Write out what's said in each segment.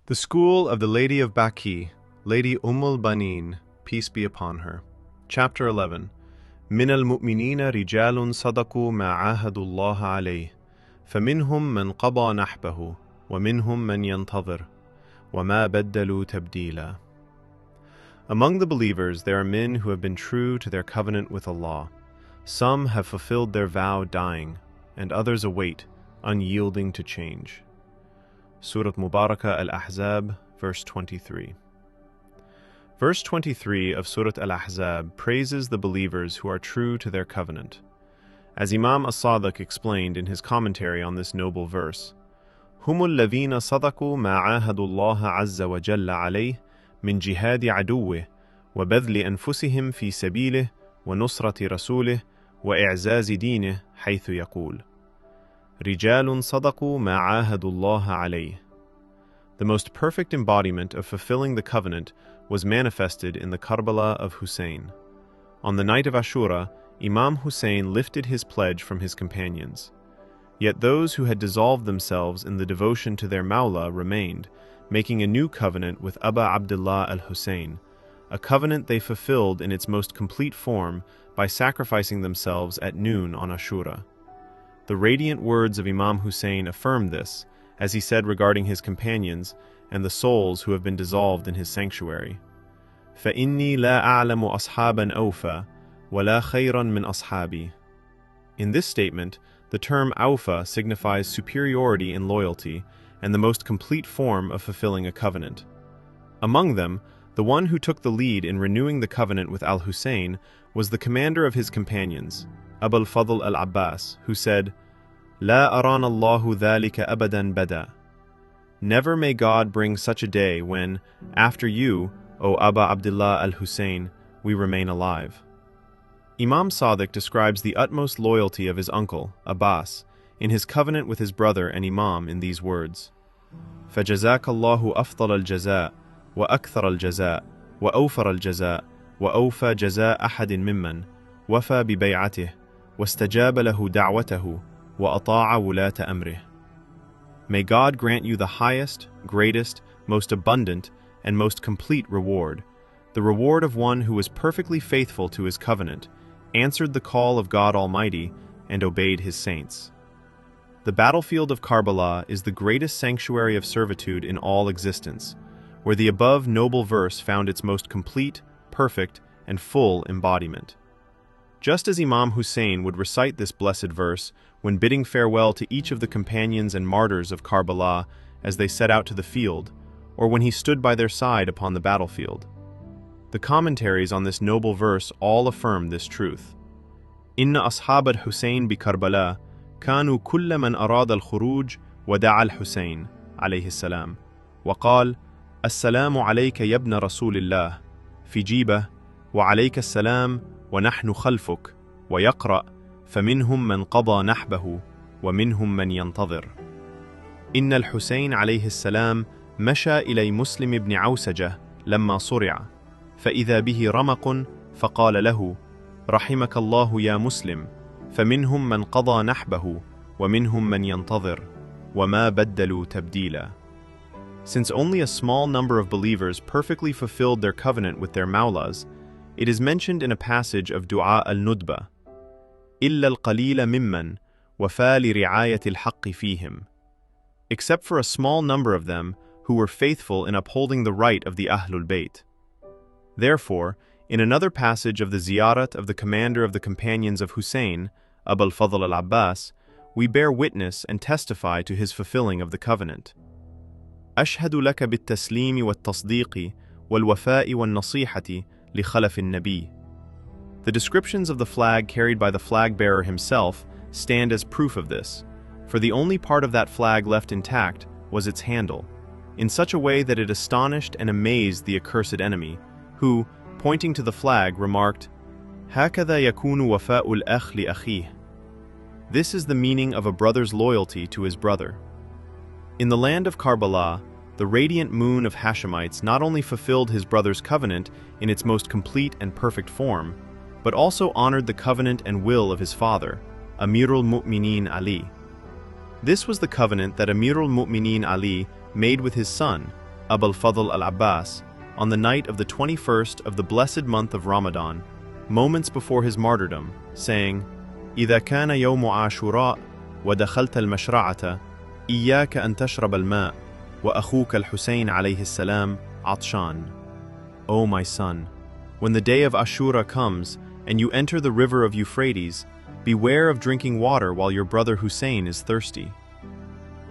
The School of the Lady of Baqi, Lady al-Banin, peace be upon her. Chapter 11. من المؤمنين رجال صدقوا ما عاهدوا الله عليه فمنهم من قضى نحبه ومنهم من ينتظر وما بدلوا تبديلا. Among the believers there are men who have been true to their covenant with Allah. Some have fulfilled their vow dying, and others await, unyielding to change. Surah Mubarakah Al-Ahzab, verse 23. Verse 23 of Surah Al-Ahzab praises the believers who are true to their covenant. As Imam as-Sadiq explained in his commentary on this noble verse, هم الذين صدقوا ما عاهدوا الله عز وجل عليه من جهاد عدوه وبذل أنفسهم في سبيله ونصرة رسوله وإعزاز دينه حيث يقول رجال صدقوا ما عاهدوا الله عليه. The most perfect embodiment of fulfilling the covenant was manifested in the Karbala of Hussein. On the night of Ashura, Imam Hussein lifted his pledge from his companions. Yet those who had dissolved themselves in the devotion to their Mawla remained, making a new covenant with Abu Abdullah al-Hussein, a covenant they fulfilled in its most complete form by sacrificing themselves at noon on Ashura. The radiant words of Imam Hussein affirm this, as he said regarding his companions and the souls who have been dissolved in his sanctuary. فَإِنِّي لَا أَعْلَمُ أَصْحَابًا أَوْفَى وَلَا خَيْرًا مِنْ أَصْحَابِي. In this statement, the term awfa signifies superiority in loyalty and the most complete form of fulfilling a covenant. Among them, the one who took the lead in renewing the covenant with al-Hussein was the commander of his companions, Abul Fadl al-Abbas, who said, لا أرانا الله ذلك أبدا بدا. Never may God bring such a day when, after you, O Abu Abdullah al-Hussein, we remain alive. Imam Sadiq describes the utmost loyalty of his uncle, Abbas, in his covenant with his brother and Imam in these words, فَجَزَاكَ اللَّهُ أَفْضَلَ الْجَزَاءِ وَأَكْثَرَ الْجَزَاءِ وَأَوْفَرَ الْجَزَاءِ وَأَوْفَى جَزَاءَ أَحَدٍ مِّمَّنْ وَفَى بِبَيْعَتِهِ وَاسْتَجَابَ لَهُ دَعْوَتَهُ وَأَطَاعَ وُلَاةَ أَمْرِهِ. May God grant you the highest, greatest, most abundant, and most complete reward, the reward of one who was perfectly faithful to his covenant, answered the call of God Almighty, and obeyed his saints. The battlefield of Karbala is the greatest sanctuary of servitude in all existence, where the above noble verse found its most complete, perfect, and full embodiment. Just as Imam Hussein would recite this blessed verse when bidding farewell to each of the companions and martyrs of Karbala as they set out to the field, or when he stood by their side upon the battlefield. The commentaries on this noble verse all affirm this truth. إن أصحاب الحسين بكربلاء كانوا كل من أراد الخروج ودعا الحسين عليه السلام وقال السلام عليك يا ابن رسول الله في جيبة وعليك السلام ونحن خلفك ويقرأ فمنهم من قضى نحبه ومنهم من ينتظر. إن الحسين عليه السلام مشى إلى مسلم بن عوسجة لما صرع فإذا به رمق فقال له رحمك الله يا مسلم فمنهم من قضى نحبه ومنهم من ينتظر وما بدلوا تبديلا. Since only a small number of believers perfectly fulfilled their covenant with their mawlas, it is mentioned in a passage of Du'a al-Nudba, إِلَّا الْقَلِيلَ مِمَّنْ وَفَى لِرِعَايَةِ الْحَقِّ فِيهِمْ. Except for a small number of them who were faithful in upholding the right of the Ahlul Bayt. Therefore, in another passage of the ziyarat of the commander of the companions of Hussein, Abul Fadl al-Abbas, we bear witness and testify to his fulfilling of the covenant. أشهد لك بالتسليم والتصديق والوفاء والنصيحة لخلف النبي. The descriptions of the flag carried by the flag-bearer himself stand as proof of this, for the only part of that flag left intact was its handle, in such a way that it astonished and amazed the accursed enemy, who, pointing to the flag, remarked, هكذا يكون وفاء الأخ لأخيه. This is the meaning of a brother's loyalty to his brother. In the land of Karbala, the radiant moon of Hashemites not only fulfilled his brother's covenant in its most complete and perfect form, but also honored the covenant and will of his father, Amir al-Mu'mineen Ali. This was the covenant that Amir al-Mu'mineen Ali made with his son, Abu al-Fadl al-Abbas, on the night of the 21st of the blessed month of Ramadan, moments before his martyrdom, saying, إذا كان يوم عاشوراء ودخلت المشرعة إياك أن تشرب الماء وأخوك الحسين عليه السلام عطشان. O my son, when the day of Ashura comes and you enter the river of Euphrates, beware of drinking water while your brother Hussein is thirsty.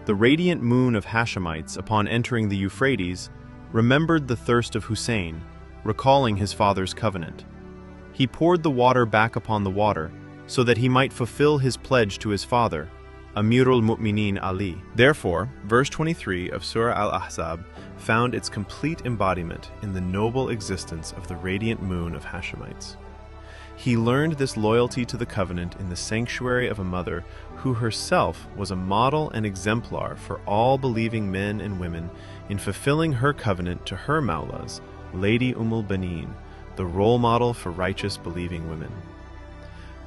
The radiant moon of Hashemites, upon entering the Euphrates, remembered the thirst of Hussein, recalling his father's covenant. He poured the water back upon the water, so that he might fulfill his pledge to his father, Amir al-Mu'minin Ali. Therefore, verse 23 of Surah Al-Ahzab found its complete embodiment in the noble existence of the radiant moon of Hashemites. He learned this loyalty to the covenant in the sanctuary of a mother who herself was a model and exemplar for all believing men and women in fulfilling her covenant to her Mawlas, Lady al-Banin, the role model for righteous believing women.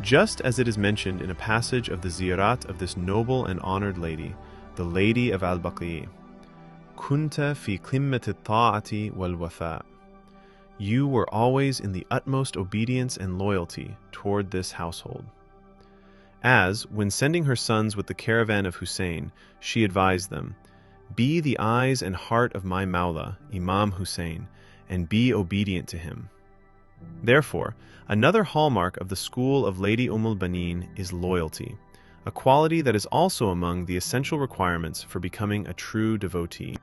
Just as it is mentioned in a passage of the ziyarat of this noble and honored lady, the Lady of Al-Baqi, Kunta fi qimmat al-ta'ati wal-wafa. You were always in the utmost obedience and loyalty toward this household. As, when sending her sons with the caravan of Hussein, she advised them, be the eyes and heart of my Mawla, Imam Hussein, and be obedient to him. Therefore, another hallmark of the school of Lady al-Banin is loyalty, a quality that is also among the essential requirements for becoming a true devotee.